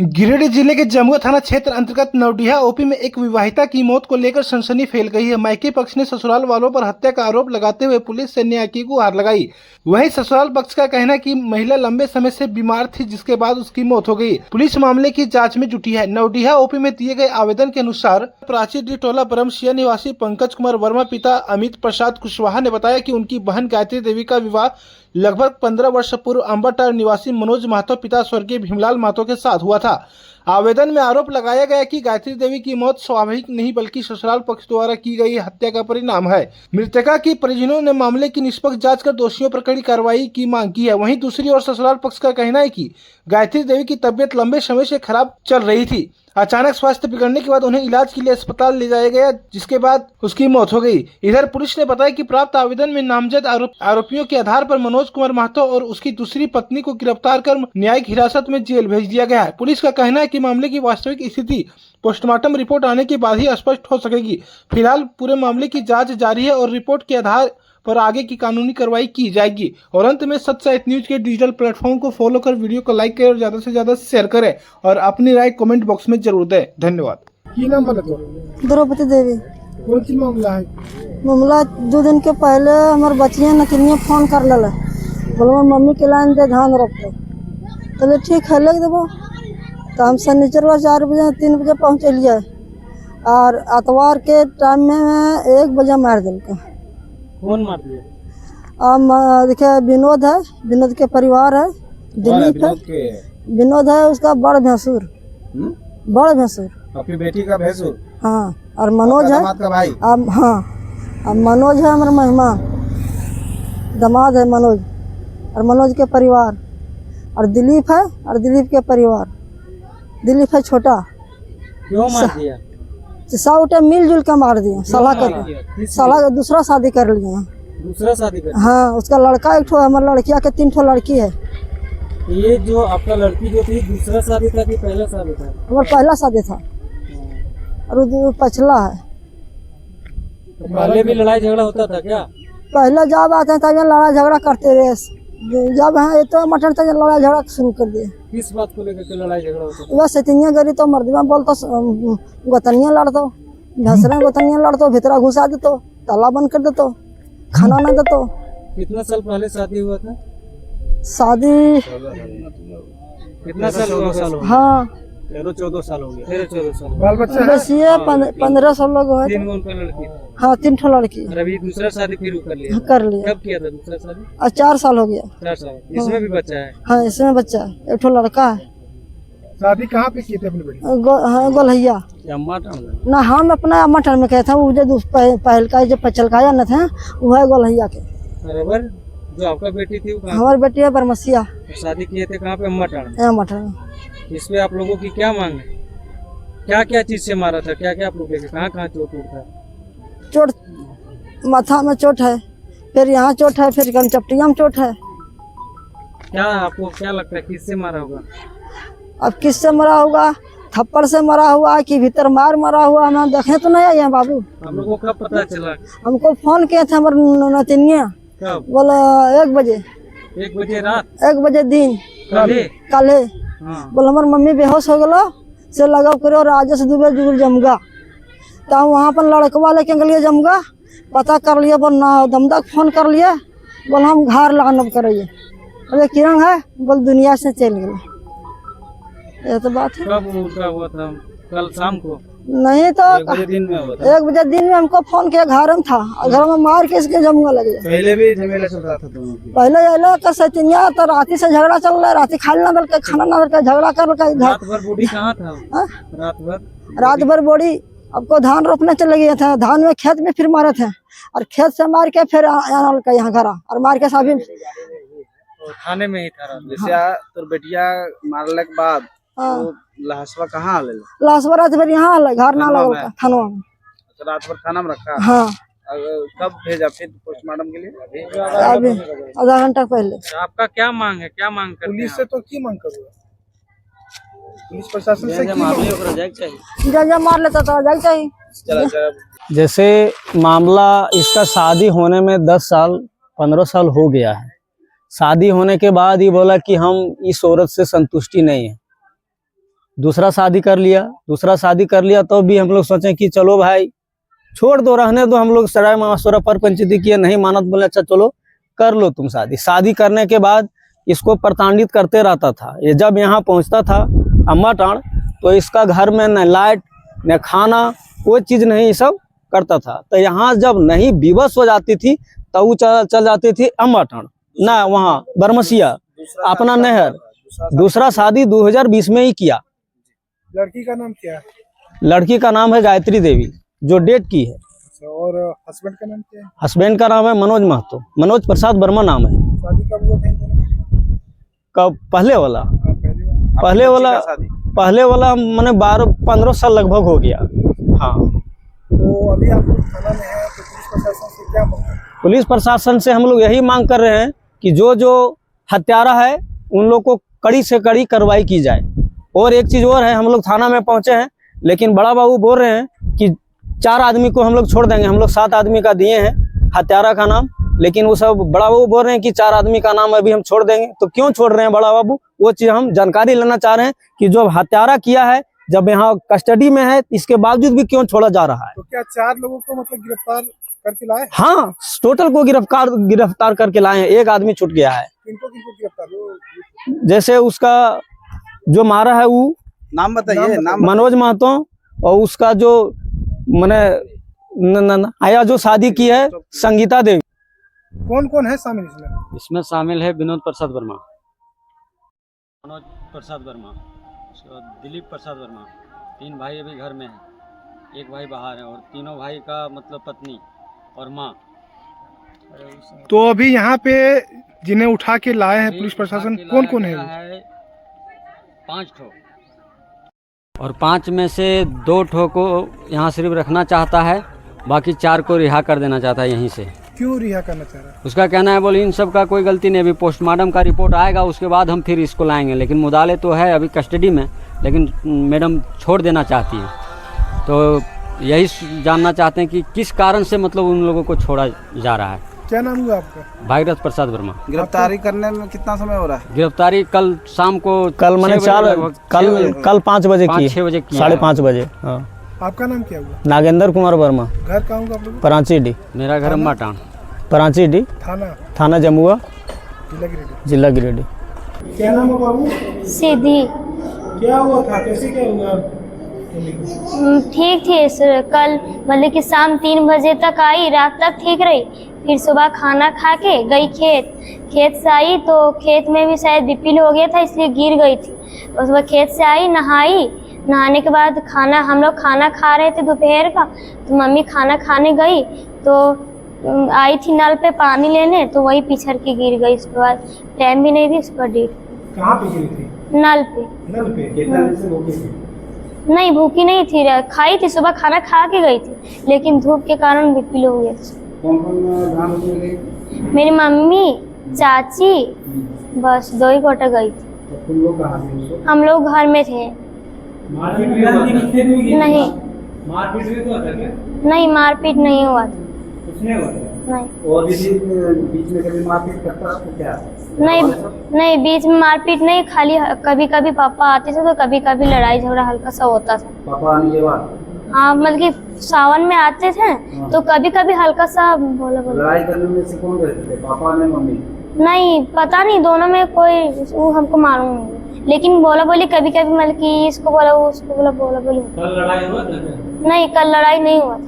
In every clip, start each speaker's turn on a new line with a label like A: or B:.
A: गिरिडीह जिले के जमुआ थाना क्षेत्र अंतर्गत नवडीहा ओपी में एक विवाहिता की मौत को लेकर सनसनी फैल गई है। मायके पक्ष ने ससुराल वालों पर हत्या का आरोप लगाते हुए पुलिस से न्याय की गुहार लगाई। वहीं ससुराल पक्ष का कहना है कि महिला लंबे समय से बीमार थी, जिसके बाद उसकी मौत हो गई। पुलिस मामले की जांच में जुटी है। नवडीहा ओपी में दिए गए आवेदन के अनुसार प्राची टोला ब्रह्मशिया निवासी पंकज कुमार वर्मा पिता अमित प्रसाद कुशवाहा ने बताया कि उनकी बहन गायत्री देवी का विवाह लगभग 15 वर्ष पूर्व अंबाटार निवासी मनोज महतो पिता स्वर्गीय भीमलाल महतो के साथ हुआ था। आवेदन में आरोप लगाया गया कि गायत्री देवी की मौत स्वाभाविक नहीं बल्कि ससुराल पक्ष द्वारा की गई हत्या का परिणाम है। मृतका की परिजनों ने मामले की निष्पक्ष जांच कर दोषियों पर कड़ी कार्रवाई की मांग की है। वहीं दूसरी ओर ससुराल पक्ष का कहना है कि गायत्री देवी की तबीयत लंबे समय से खराब चल रही थी। अचानक स्वास्थ्य बिगड़ने के बाद उन्हें इलाज के लिए अस्पताल ले जाया गया, जिसके बाद उसकी मौत हो गई। इधर पुलिस ने बताया कि प्राप्त आवेदन में नामजद आरोपियों के आधार पर मनोज कुमार महतो और उसकी दूसरी पत्नी को गिरफ्तार कर न्यायिक हिरासत में जेल भेज दिया गया है। पुलिस का कहना है कि मामले की वास्तविक स्थिति पोस्टमार्टम रिपोर्ट आने के बाद ही स्पष्ट हो सकेगी। फिलहाल पूरे मामले की जाँच जारी है और रिपोर्ट के आधार पर आगे की कानूनी कार्रवाई की जाएगी। और अंत में सच साइट न्यूज के डिजिटल प्लेटफॉर्म को फॉलो कर वीडियो को लाइक करें और ज्यादा से ज्यादा शेयर करें और अपनी राय कमेंट बॉक्स में जरूर दें। धन्यवाद।
B: की नाम बता दो।
C: द्रौपदी देवी।
B: कौन सी मामला है?
C: मामला 2 दिन के पहले हमारे बच्चियाँ नकलियाँ फोन कर ले बोलो मम्मी के लाइन दे ध्यान रखते, चलो ठीक है लग देवो। तो हम शनिचरवा 4 बजे 3 बजे पहुँचलिए और अतवार के टाइम में 1 बजे मार दिल के।
B: कौन मार दिया?
C: देखिए विनोद है, विनोद के परिवार है, दिलीप है, विनोद है उसका बड़ भैंसुर, बड़ भैंसुर
B: आपकी बेटी का भैंसुर।
C: हाँ, और मनोज है
B: का भाई।
C: अब हाँ, अब मनोज है हमारा मेहमान, दामाद है मनोज और मनोज के परिवार, और दिलीप है और दिलीप के परिवार। दिलीप है छोटा।
B: क्यों मार दिया?
C: सब मिलजुल के मार दिया। साला दूसरा शादी कर लिए।
B: दूसरा शादी कर? हाँ,
C: उसका लड़का 1 ठो है, हमारे लड़किया के 3 ठो लड़की है।
B: ये जो आपका लड़की जो थी दूसरा शादी था कि पहला शादी था?
C: हमारा पहला शादी था और वो पछला है।
B: तो पहले भी लड़ाई झगड़ा होता था क्या?
C: पहले जब आते हैं तब लड़ाई झगड़ा करते रहे, जब है तो मटन तक लड़ाई झगड़ा शुरू कर दिए।
B: किस बात को लेकर के लड़ाई झगड़ा होता था?
C: बस इतनिया गरी तो मर्दमा बोलतो, गोतनिया लड़तो, भसरा गोतनिया लड़तो, भीतरा घुसा देतो, ताला बंद कर देतो, खाना न देतो।
B: कितना साल पहले शादी हुआ था?
C: शादी
B: कितना साल हुआ?
C: हाँ
B: 13-14 साल हो गया। 13-14 साल। बाल बच्चा
C: बस ये 1500 लोग हुए।
B: 3 उनका लड़की?
C: हाँ 3 ठो लड़की।
B: और अभी दूसरा शादी फिर कर लिया?
C: कर लिया।
B: कब किया था दूसरा शादी?
C: 4 साल हो गया।
B: 4 साल। इसमें भी बच्चा है?
C: हाँ इसमें बच्चा है, 1 ठो लड़का है।
B: शादी कहाँ पे की थी अपनी बेटी?
C: हाँ गोलैया ना, हम अपना अम्माटान में कहते हैं, वो जो पहल का जो पचलकाया न थे वो है गोलैया के।
B: बराबर। जो आपका बेटी थी
C: हमारी बेटी है बरमसिया।
B: शादी किए थे कहाँ पे? अम्माटान।
C: अम्माटान।
B: इस पे आप लोगों की क्या मांग है? क्या क्या चीज से मारा था? क्या क्या आप लोग देखे? कहाँ कहाँ चोट था?
C: चोट माथा में चोट है, फिर यहाँ चोट है, फिर कंचपटिया में चोट है।
B: क्या आपको क्या लगता है किससे मारा होगा?
C: अब किससे मरा होगा? थप्पड़ से मरा हुआ कि भीतर मरा हुआ, हम देखे तो नहीं आए बाबू।
B: हम लोगों को कब पता चला?
C: हमको फोन किए थे हमारे नतिनिया, बोला 1 बजे।
B: 1 बजे रात?
C: 1 बजे दिन कल।
B: हाँ।
C: बोला हमार मम्मी बेहोश हो गलो से लगा करो राजेश दुबे जुगुल जमगा। तो वहाँ पर लड़कवा लेके गलिए जमगा, पता कर लिए, बोल ना दमदक फोन कर लिए, बोल हम घर लानब करिए। बोले किरण है, बोल दुनिया से चल गए। ये तो बात है।
B: कब उनका हुआ था? कल शाम को?
C: नहीं तो
B: 1 बजे दिन में हुआ था।
C: 1 बजे दिन में हमको फोन किया, घर में था, घर में मार के इसके जमगा लगे।
B: पहले भी झमेला चल रहा था दोनों की?
C: पहले अला का सतिनिया तो राती से झगड़ा चल रहा है, राती खाना ना दल खाना ना दल झगड़ा कर रहा।
B: रात भर बॉडी कहाँ था?
C: रात भर बॉडी आपको धान रोपने चले गए थे, धान में खेत में फिर मारे थे और खेत से मार के फिर यहाँ घर और मार के सभी
B: थाने में ही था।
D: जैसे तो बेटिया मारने के बाद लाशवा कहाँ ले?
C: लाशवा रात भर यहाँ घर ना लगा थाना में।
D: रात भर थाना में रखा?
C: हाँ।
D: कब भेजा फिर पोस्टमार्टम के लिए?
C: अभी आधा घंटा पहले।
B: आपका क्या मांग है? क्या मांग करते हैं?
D: पुलिस से तो की मांग करूँगा?
A: पुलिस प्रशासन से की मांग?
C: जज मार लेता तो जाए चाहिए।
D: चला चला
E: जैसे मामला इसका शादी होने में 10 साल 15 साल हो गया है। शादी होने के बाद ये बोला कि हम इस औरत से संतुष्टि नहीं है, दूसरा शादी कर लिया तो भी हम लोग सोचे कि चलो भाई छोड़ दो, रहने दो, हम लोग सराय मशवरा पर पंचायती किए, नहीं मानत, बोले अच्छा चलो कर लो तुम शादी करने के बाद इसको प्रताड़ित करते रहता था। ये जब यहाँ पहुँचता था अम्बाटांड़ तो इसका घर में न लाइट न खाना कोई चीज़ नहीं, ये सब करता था। तो यहाँ जब नहीं विवश हो जाती थी तो वो चल जाती थी अम्बाटांड़ ना, वहाँ बरमसिया अपना नहर। दूसरा शादी 2020 में ही किया।
A: लड़की का नाम क्या है?
E: लड़की का नाम है गायत्री देवी, जो डेट की है।
A: और हस्बैंड का नाम क्या है?
E: हस्बैंड का नाम है मनोज महतो, मनोज प्रसाद वर्मा नाम है।
A: शादी कब हुआ था?
E: कब? पहले वाला
D: शादी
E: पहले वाला मैंने 12-15 साल लगभग हो गया। हाँ,
A: तो अभी आप लोग थाना में हैं, तो पुलिस प्रशासन से क्या मांग है?
E: पुलिस प्रशासन से हम लोग यही मांग कर रहे हैं कि जो हत्यारा है उन लोग को कड़ी से कड़ी कार्रवाई की जाए। और एक चीज़ और है, हम लोग थाना में पहुंचे हैं लेकिन बड़ा बाबू बोल रहे हैं कि 4 आदमी को हम लोग छोड़ देंगे। हम लोग 7 आदमी का दिए हैं हत्यारा का नाम, लेकिन वो सब बड़ा बाबू बोल रहे हैं कि 4 आदमी का नाम अभी हम छोड़ देंगे। तो क्यों छोड़ रहे हैं बड़ा बाबू, वो चीज़ हम जानकारी लेना चाह रहे हैं कि जो हत्यारा किया है जब यहाँ कस्टडी में है इसके बावजूद भी क्यों छोड़ा जा रहा है।
A: तो क्या 4 लोगों को मतलब गिरफ्तार करके लाए?
E: हाँ, टोटल को गिरफ्तार करके लाए हैं, एक आदमी छूट गया है।
A: किनको गिरफ्तार?
E: जैसे उसका जो मारा है वो
D: नाम बताइए, नाम
E: मनोज महतो, और उसका जो मैंने आया जो शादी की है संगीता देवी।
A: कौन कौन है शामिल इसमें?
B: इसमें शामिल है विनोद प्रसाद वर्मा, मनोज प्रसाद वर्मा, उसके बाद दिलीप प्रसाद वर्मा। 3 भाई अभी घर में हैं, 1 भाई बाहर है, और तीनों भाई का मतलब पत्नी और माँ।
A: तो अभी यहाँ पे जिन्हें उठा के लाए हैं पुलिस प्रशासन, कौन कौन है?
B: 5 ठो, और 5 में से 2 ठो को यहाँ सिर्फ रखना चाहता है, बाकी 4 को रिहा कर देना चाहता है यहीं से।
A: क्यों रिहा करना चाह रहा है?
B: उसका कहना है बोले इन सब का कोई गलती नहीं, अभी पोस्टमार्टम का रिपोर्ट आएगा उसके बाद हम फिर इसको लाएंगे, लेकिन मुदाले तो है अभी कस्टडी में, लेकिन मैडम छोड़ देना चाहती है। तो यही जानना चाहते हैं कि किस कारण से मतलब उन लोगों को छोड़ा जा रहा है।
A: क्या नाम हुआ आपका?
B: भागीरथ प्रसाद वर्मा।
D: गिरफ्तारी करने में कितना समय हो रहा है?
B: गिरफ्तारी कल शाम को
E: कल मैंने 5 बजे की,
B: 6 बजे की,
E: 5:30 बजे। हाँ।
A: आपका नाम क्या हुआ?
E: नागेंद्र कुमार वर्मा।
A: घर कहाँ होगा आप लोग?
E: परांची डी।
B: मेरा घर अम्बाटांड़।
E: परांची डी थाना जमुआ, जिला गिरिडीह।
A: क्या नाम है बाबू?
F: सीधी।
A: क्या हुआ था, कैसे क्या हुआ?
F: ठीक थी सर, कल मतलब कि शाम 3 बजे तक आई, रात तक ठीक रही, फिर सुबह खाना खा के गई खेत से आई तो खेत में भी शायद बीपी हो गया था इसलिए गिर गई थी। उसके बाद खेत से आई, नहाने के बाद हम लोग खाना खा रहे थे दोपहर का, तो मम्मी खाना खाने गई तो आई थी नल पे पानी लेने, तो वही पिछड़ के गिर गई। उसके बाद टाइम भी नहीं थी, उसके बाद डेट।
A: कहाँ पे गिरी थी?
F: नल पे।
A: कितना देर से भूखी थी?
F: नहीं भूखी नहीं थी, खाई थी, सुबह खाना खा के गई थी, लेकिन धूप के कारण बीपी हो गया था। मेरी मम्मी, चाची, बस 2 ही गोटा गई थी।
A: तो तुम लोग कहाँ थे?
F: हम लोग घर में थे। नहीं, नहीं मारपीट नहीं हुआ था। नहीं।
A: और बीच में कभी मारपीट करता था क्या?
F: नहीं बीच में मारपीट नहीं, खाली कभी कभी पापा आते थे तो कभी कभी लड़ाई झगड़ा हल्का सा होता था।
A: पापा आने के बाद?
F: हाँ, मतलब कि सावन में आते थे तो कभी कभी हल्का सा बोला।
A: लड़ाई करने में से कौन रहते थे, पापा ने मम्मी?
F: नहीं पता नहीं, दोनों में कोई, वो हमको मालूम नहीं, लेकिन बोला बोली कभी कभी, मतलब कि इसको बोला वो उसको बोला बोली।
B: कल लड़ाई हुआ था?
F: नहीं, कल लड़ाई नहीं हुआ था।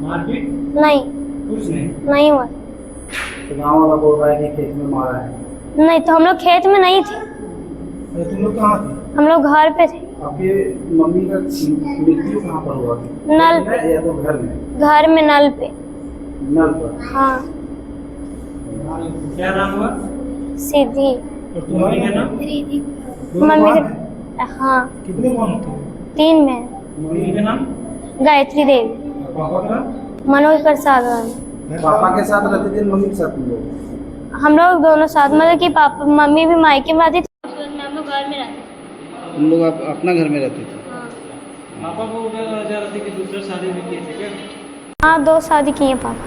B: मारपीट
F: नहीं,
B: कुछ
F: नहीं हुआ।
A: तो गाँव वाला बोल रहा है कि खेत में मारा है।
F: नहीं, तो हम लोग खेत में नहीं थे।
A: तो तुम लोग कहाँ थे?
F: हम लोग घर पे थे।
A: आपके मम्मी का मृत्यु कहाँ पर हुआ?
F: नल पे।
A: या तो घर में?
F: घर में नल पे।
A: नल पर?
F: हाँ।
B: क्या नाम हुआ?
F: सीधी।
A: और तुम्हारे क्या नाम?
F: मम्मी का, हाँ।
A: कितने बहन थे?
F: 3 में।
A: मम्मी का नाम?
F: गायत्री देवी।
A: पापा का?
F: मनोज प्रसाद।
A: पापा के साथ रहते थे, मम्मी के साथ तुम लोग?
F: हम लोग दोनों साथ, मतलब कि पापा मम्मी भी मायके में रहती थी, हम लोग घर में रहते।
D: तुम लोग अपना घर में रहते थे?
B: पापा को जा रहे थे कि दूसरा शादी भी किए थे क्या?
F: हाँ 2 शादी किए पापा।